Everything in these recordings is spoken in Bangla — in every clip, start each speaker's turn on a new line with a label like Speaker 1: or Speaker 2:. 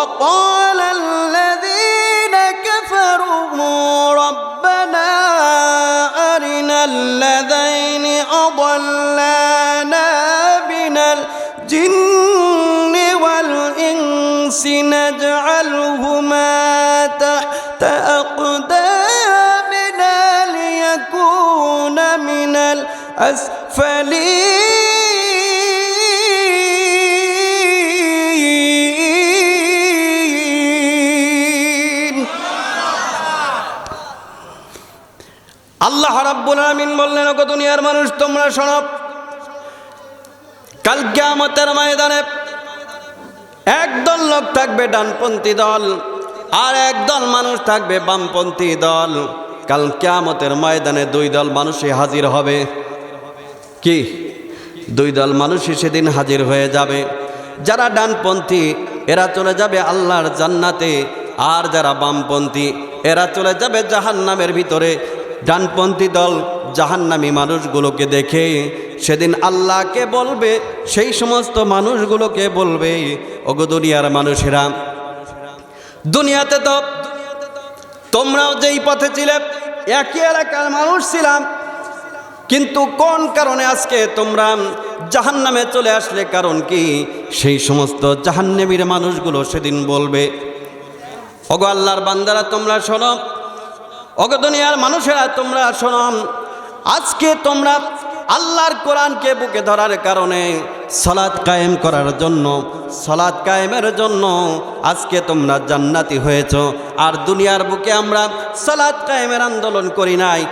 Speaker 1: وقال الذين كفروا ربنا أرنا الذين أضلانا من الجن والإنس نجعلهما تحت أقدامنا ليكون من الأسفلين আল্লাহ রাব্বুল আলামিন বললেন, ওগো দুনিয়ার মানুষ তোমরা শোনো, কাল কিয়ামতের ময়দানে একদল লোক থাকবে ডানপন্থী দল, আর একদল মানুষ থাকবে বামপন্থী দল। কাল কিয়ামতের ময়দানে দুই দল মানুষই হাজির হবে। কি? দুই দল মানুষই সেদিন হাজির হয়ে যাবে। যারা ডানপন্থী এরা চলে যাবে আল্লাহর জান্নাতে, আর যারা বামপন্থী এরা চলে যাবে জাহান্নামের ভিতরে। ডানপন্থী দল জাহান্নামী মানুষগুলোকে দেখে সেদিন আল্লাহকে বলবে, সেই সমস্ত মানুষগুলোকে বলবে, ওগো দুনিয়ার মানুষেরা, দুনিয়াতে তো তোমরাও যেই পথে ছিলে একই এলাকার মানুষ ছিলাম, কিন্তু কোন কারণে আজকে তোমরা জাহান্নামে চলে আসলে? কারণ কি? সেই সমস্ত জাহান্নামীর মানুষগুলো সেদিন বলবে, ওগো আল্লাহর বান্দারা তোমরা শোনো, ওগো দুনিয়ার মানুষেরা তোমরা শোনো, আজকে তোমরা আল্লাহর কোরআনকে বুকে ধরার কারণে, সালাত কায়েম করার জন্য, সালাত কায়েমের জন্য আজকে তোমরা জান্নাতি হয়েছ। আর দুনিয়ার বুকে আমরা সালাত কায়েমের আন্দোলন করি নাই,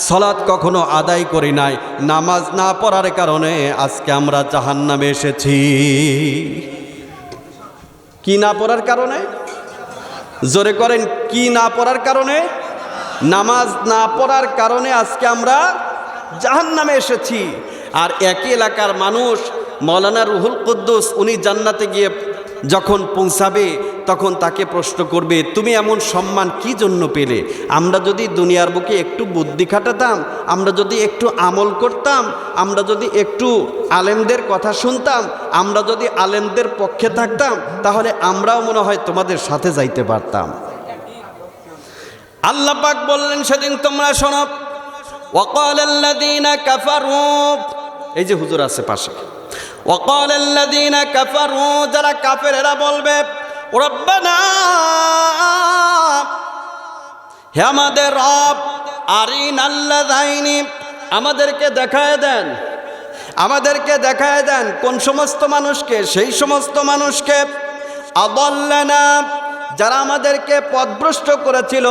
Speaker 1: সালাত কখনো আদায় করি নাই, নামাজ না পড়ার কারণে আজকে আমরা জাহান্নামে এসেছি। কি না পড়ার কারণে? জোরে করেন, কি না পড়ার কারণে? নামাজ না পড়ার কারণে আজকে আমরা জাহান্নামে এসেছি। আর একই এলাকার মানুষ মাওলানা রুহুল কুদ্দুস, উনি জান্নাতে গিয়ে যখন পৌঁছাবে তখন তাকে প্রশ্ন করবে, তুমি এমন সম্মান কি জন্য পেলে? আমরা যদি দুনিয়ার বুকে একটু বুদ্ধি খাটাতাম, আমরা যদি একটু আমল করতাম, আমরা যদি একটু আলেমদের কথা শুনতাম, আমরা যদি আলেমদের পক্ষে থাকতাম, তাহলে আমরাও মনে হয় তোমাদের সাথে যাইতে পারতাম। আল্লাহ পাক বললেন সেদিন তোমরা শোনো, ওয়াকাল আল্লাযীনা কাফারু, এই যে হুজুর আছে পাশে, ওয়াকাল আল্লাযীনা কাফারু, যারা কাফের এরা বলবে, রব্বানা, হে আমাদের রব, আরিনাল্লাযাইনি, আমাদেরকে দেখায় দেন, আমাদেরকে দেখায় দেন। কোন সমস্ত মানুষকে? সেই সমস্ত মানুষকে, আদাল্লানা, যারা আমাদেরকে পথভ্রষ্ট করেছিল।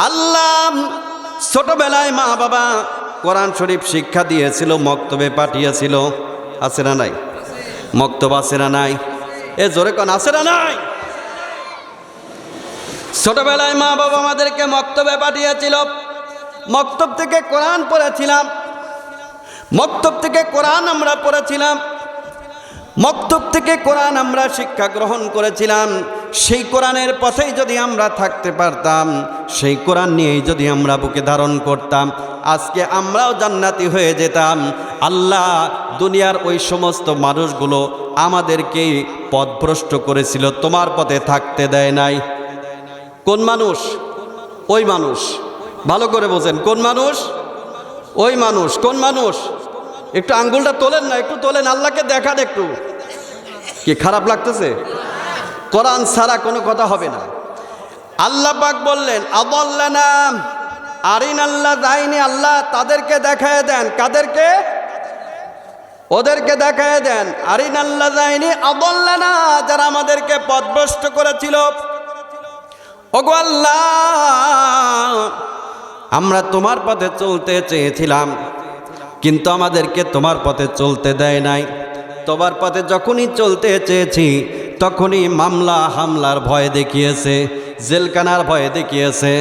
Speaker 1: আল্লাহ ছোটবেলায় মা বাবা কোরআন শরীফ শিক্ষা দিয়েছিল, মক্তবে পাঠিয়েছিল, আছে না নাই? মক্তব আছে না নাই? এ জোরে কোন আছে না নাই? ছোটবেলায় মা বাবা আমাদেরকে মক্তবে পাঠিয়েছিল, মক্তব থেকে কোরআন পড়েছিলাম, মক্তব থেকে কোরআন আমরা পড়েছিলাম, মক্তব থেকে কোরআন আমরা শিক্ষা গ্রহণ করেছিলাম। সেই কোরআনের পথেই যদি আমরা থাকতে পারতাম, সেই কোরআন নিয়েই যদি আমরা বুকে ধারণ করতাম, আজকে আমরাও জান্নাতি হয়ে যেতাম। আল্লাহ দুনিয়ার ওই সমস্ত মানুষগুলো আমাদেরকে পথভ্রষ্ট করেছিল, তোমার পথে থাকতে দেয় নাই। কোন মানুষ? ওই মানুষ। ভালো করে বোঝেন, কোন মানুষ? ওই মানুষ। কোন মানুষ? একটু আঙ্গুলটা তোলেন না, একটু তোলেন, আল্লাহকে দেখান একটু। কি খারাপ লাগতেছে? কোরআন ছাড়া কোনো কথা হবে না। আল্লাহ পাক বললেন, আদাল্লানা আরিনাল্লাযাইনি, আল্লাহ তাদেরকে দেখায় দেন। কাদেরকে? ওদেরকে দেখায় দেন। আরিনাল্লাযাইনি আদাল্লানা, যারা আমাদেরকে পথভ্রষ্ট করেছিল। ওগো আল্লাহ, আমরা তোমার পথে চলতে চেয়েছিলাম, কিন্তু আমাদেরকে তোমার পথে চলতে দেয় নাই। তোমার পথে যখনই চলতে চেয়েছি তখনই মামলা হামলার ভয় দেখিয়েছে, জেলখানার ভয় দেখিয়েছে।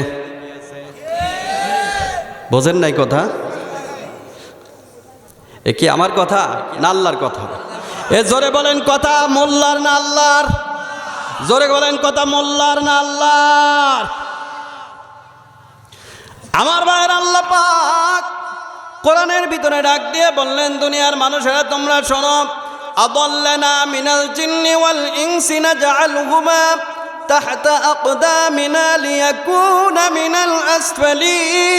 Speaker 1: বোঝেন নাই কথা? এ কি আমার কথা না আল্লাহর কথা? এ জোরে বলেন কথা মোল্লার না আল্লাহর? জোরে বলেন কথা মোল্লার না আল্লাহর? আমার ভাইয়ের, আল্লাহ পাক কোরআনের ভিতরে ডাক দিয়ে বললেন, দুনিয়ার মানুষেরা তোমরা শোনো, أضلنا من الجن والإنس نجعلهما تحت أقدامنا ليكون من الأسفلين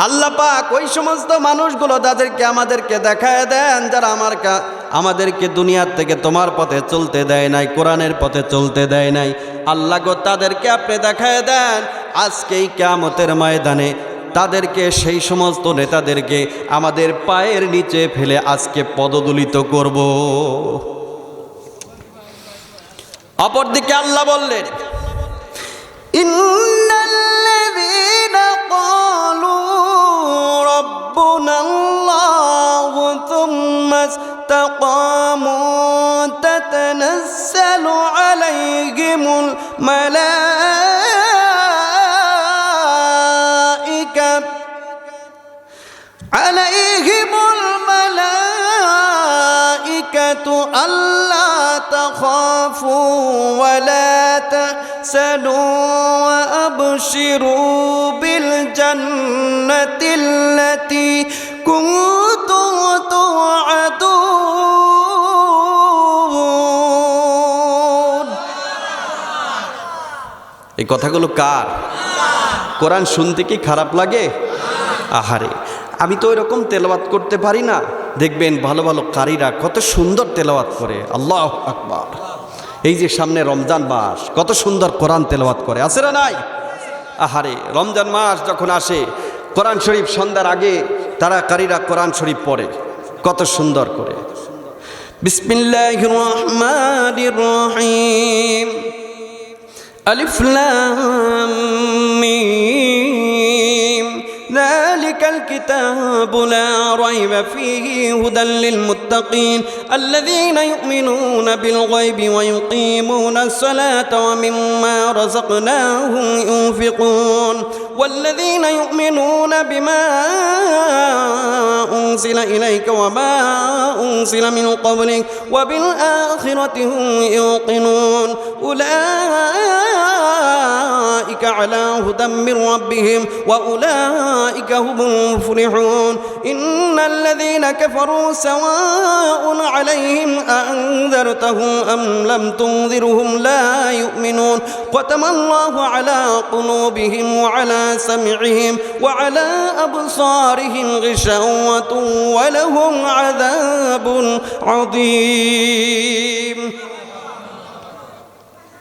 Speaker 1: আল্লাহ পাক ওই সমস্ত মানুষগুলো তাদেরকে আমাদেরকে দেখায় দেন যারা আমাদেরকে দুনিয়ার থেকে তোমার পথে চলতে দেয় নাই, কোরআনের পথে চলতে দেয় নাই। আল্লাহ গো তাদেরকে আপনি দেখায় দেন আজকেই কিয়ামতের ময়দানে তাদেরকে, সেই সমস্ত নেতাদেরকে আমাদের পায়ের নিচে ফেলে আজকে পদদলিত করব। অপরদিকে আল্লাহ বললেন, ইন্নাল্লাযীনা ক্বালু রাব্বুনাল্লাহু থুম্মা ইসতাকামু তাতানাজ্জালু আলাইহিমুল মালাইকাতু আল্লা তাখাফু ওয়া লা তাহসানু ওয়া আবশিরু বিল জান্নাতিল্লাতী কুনতুম তুআদুন। এই কথাগুলো কার? কোরআন শুনতে কি খারাপ লাগে? আহারে, আমি তো এরকম তেলাওয়াত করতে পারি না। দেখবেন ভালো ভালো কারীরা কত সুন্দর তেলাওয়াত করে। আল্লাহু আকবার। এই যে সামনে রমজান মাস, কত সুন্দর কোরআন তেলাওয়াত করে, আছে না নাই? আহারে, রমজান মাস যখন আসে কোরআন শরীফ সন্ধ্যার আগে তারা কারীরা কোরআন শরীফ পড়ে কত সুন্দর করে। বিসমিল্লাহির রহমানির রহিম, আলিফ লাম মিম, ذلك الكتاب لا ريب فيه هدى للمتقين الذين يؤمنون بالغيب ويقيمون الصلاة ومما رزقناهم ينفقون والذين يؤمنون بما أنزل إليك وما أنزل من قبلك وبالآخرة هم يوقنون أولئك على هدى من ربهم وأولئك هم المفلحون إن الذين كفروا سواء عليهم أأنذرتهم أم لم تنذرهم لا يؤمنون ختم الله على قلوبهم وعلى سمعهم وعلى أبصارهم غشاوة ولهم عذاب عظيم।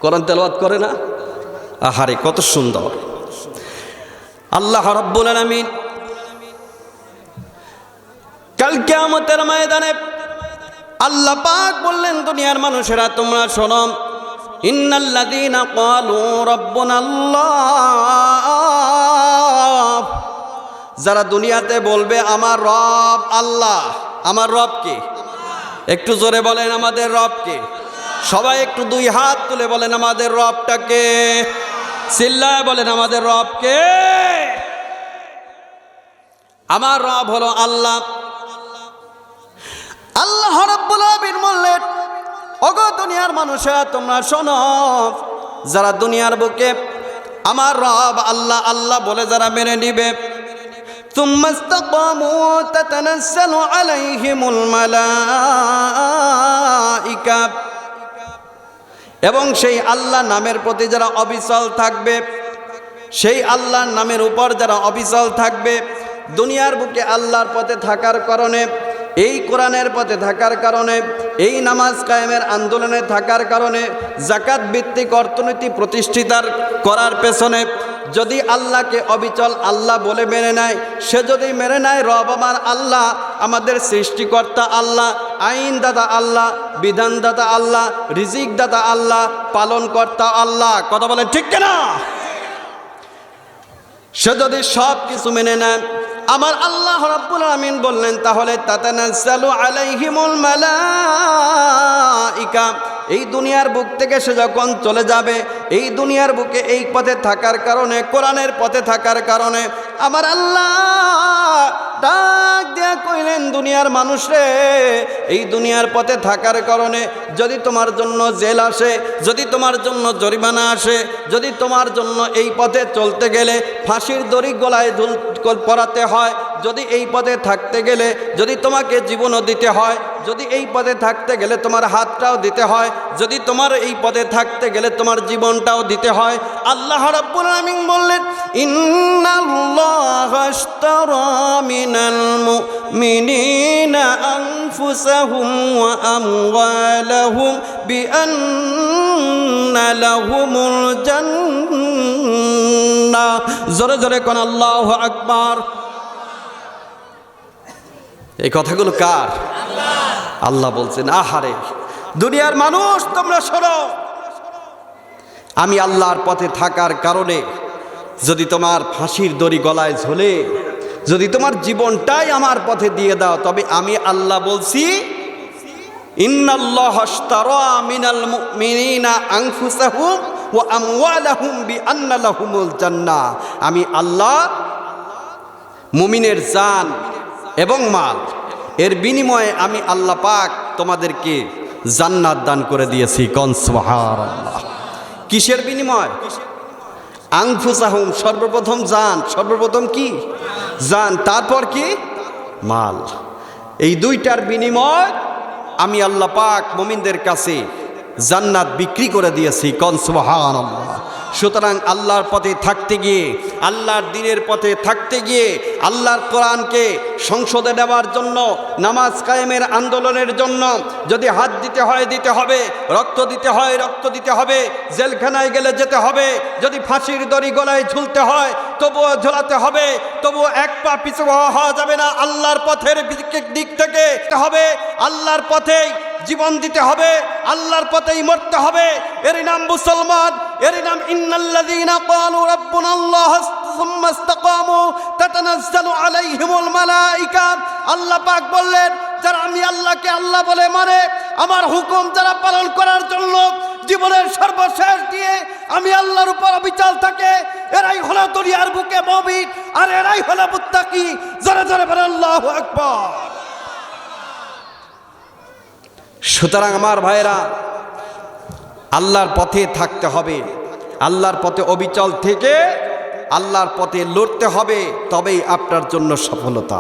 Speaker 1: কোরআন তেলাওয়াত করে না? আহারে, কত সুন্দর। আল্লাহ রাব্বুল আলামিন কাল কিয়ামতের ময়দানে আল্লাহ পাক বললেন, দুনিয়ার মানুষেরা তোমরা শোনো, ইন্নাল্লাযীনা ক্বালু রাব্বুনাল্লাহ, যারা দুনিয়াতে বলবে আমার রব আল্লাহ। আমার রব কে? একটু জোরে বলেন, আমাদের রব কে? সবাই একটু দুই হাত তুলে বলেন আমাদের রবটাকে, চিল্লায় বলেন আমাদের রব কে? আমার রব হলো আল্লাহ। আল্লাহ রাব্বুল আলামিন বললেন, ওগো দুনিয়ার মানুষেরা তোমরা শোনো, যারা দুনিয়ার বুকে আমার রব আল্লাহ আল্লাহ বলে যারা মেনে নিবে, থুম্মা ইসতাকামু তাতানাজ্জালু আলাইহিমুল মালাইকা, এবং সেই আল্লাহ নামের প্রতি যারা অবিচল থাকবে, সেই আল্লাহর নামের উপর যারা অবিচল থাকবে, দুনিয়ার বুকে আল্লাহর পথে থাকার কারণে, এই কোরআনের পথে থাকার কারণে, এই নামাজ কায়েমের আন্দোলনে থাকার কারণে, যাকাত ভিত্তিক অর্থনীতি প্রতিষ্ঠিতার করার পেছনে যদি আল্লাহকে অবিচল আল্লাহ বলে মেনে নেয়, সে যদি মেনে নেয় রব আমার আল্লাহ, আমাদের সৃষ্টিকর্তা আল্লাহ, আইনদাতা আল্লাহ, বিধানদাতা আল্লাহ, রিজিকদাতা আল্লাহ, পালনকর্তা আল্লাহ, কথা বলেন ঠিক কিনা? সে যদি সব কিছু মেনে নেয়, আমার আল্লাহ রাব্বুল আলামিন বললেন, তাহলে তাতানাজ্জালু আলাইহিমুল মালাইকা, এই দুনিয়ার বুক থেকে সে যখন চলে যাবে, এই দুনিয়ার বুকে এই পথে থাকার কারণে, কোরআনের পথে থাকার কারণে আমার আল্লাহ ডাক দেয়া কইলেন, দুনিয়ার মানুষ রে, এই দুনিয়ার পথে থাকার কারণে যদি তোমার জন্য জেল আসে, যদি তোমার জন্য জরিমানা আসে, যদি তোমার জন্য এই পথে চলতে গেলে ফাঁসির দড়ি গলায় পরাতে হয়, যদি এই পথে থাকতে গেলে যদি তোমাকে জীবনও দিতে হয়, যদি এই পথে থাকতে গেলে তোমার হাতটাও দিতে হয়, যদি তোমার এই পথে থাকতে গেলে তোমার জীবনটাও দিতে হয়। আল্লাহ রাব্বুল আলামিন বললেন, ইন্নাল্লাহা আশতারা মিনাল মুমিনিনা আনফুসাহুম ওয়া আমওয়ালাহুম বিআন্না লাহুমুল জান্নাহ। জোরে জোরে কোন আল্লাহু আকবার। এই কথাগুলো কার? আল্লাহ বলছেন, আহারে দুনিয়ার মানুষ তোমরা শোনো, আমি আল্লাহর পথে থাকার কারণে যদি তোমার ফাঁসির দড়ি গলায় ঝোলে, যদি তোমার জীবনটাই আমার পথে দিয়ে দাও, তবে আমি আল্লাহ বলছি, ইন্নাল্লাহা আশতারা মিনাল মুমিনিনা আনফুসাহুম ওয়া আমওয়ালাহুম বিআন্না লাহুমুল জান্নাহ। আমি আল্লাহ মুমিনের জান এবং মাল এর বিনিময়ে আমি আল্লাহ পাক তোমাদেরকে জান্নাত দান করে দিয়েছি। কোন সুবহানাল্লাহ। কিসের বিনিময়? আনফুসাহুম, সর্বপ্রথম জান, সর্বপ্রথম কি? জান, তারপর কি? মাল। এই দুইটার বিনিময় আমি আল্লাহ পাক মুমিনদের কাছে জান্নাত বিক্রি করে দিয়েছি। কোন সুবহানাল্লাহ। সুতরাং আল্লাহর পথে থাকতে গিয়ে, আল্লাহর দ্বীনের পথে থাকতে গিয়ে, আল্লাহর কোরআনকে সংসদে নেওয়ার জন্য, নামাজ কায়েমের আন্দোলনের জন্য যদি হাত দিতে হয় দিতে হবে, রক্ত দিতে হয় রক্ত দিতে হবে, জেলখানায় গেলে যেতে হবে, যদি ফাঁসির দড়ি গলায় ঝুলতে হয় তবুও ঝোলাতে হবে, তবুও এক পা পিছু হওয়া যাবে না। আল্লাহর পথের দিক থেকে হবে, আল্লাহর পথেই জীবন দিতে হবে, আল্লাহর পথেই মরতে হবে। এরই নাম মুসলমান, এরই নাম ইন্নাল্লাযীনা ক্বালু রাব্বুনাল্লাহ সুম্মা ইসতাকামু তাতানাজ্জালু আলাইহিমুল মালায়েকা। আল্লাহ পাক বললেন, যারা আমি আল্লাহকে আল্লাহ বলে মানে, আমার হুকুম যারা পালন করার জন্য জীবনের সর্বশেষ দিয়ে আমি আল্লাহর উপর অবিচল থাকে, এরাই হলো দুনিয়ার বুকে মুমিন, আর এরাই হলো মুত্তাকি। জোরে জোরে বলেন আল্লাহু আকবার। সুতরাং আমার ভাইরা, আল্লাহর পথে থাকতে হবে, আল্লাহর পথে অবিচল থেকে আল্লাহর পথে লড়তে হবে, তবেই আপনার জন্য সফলতা।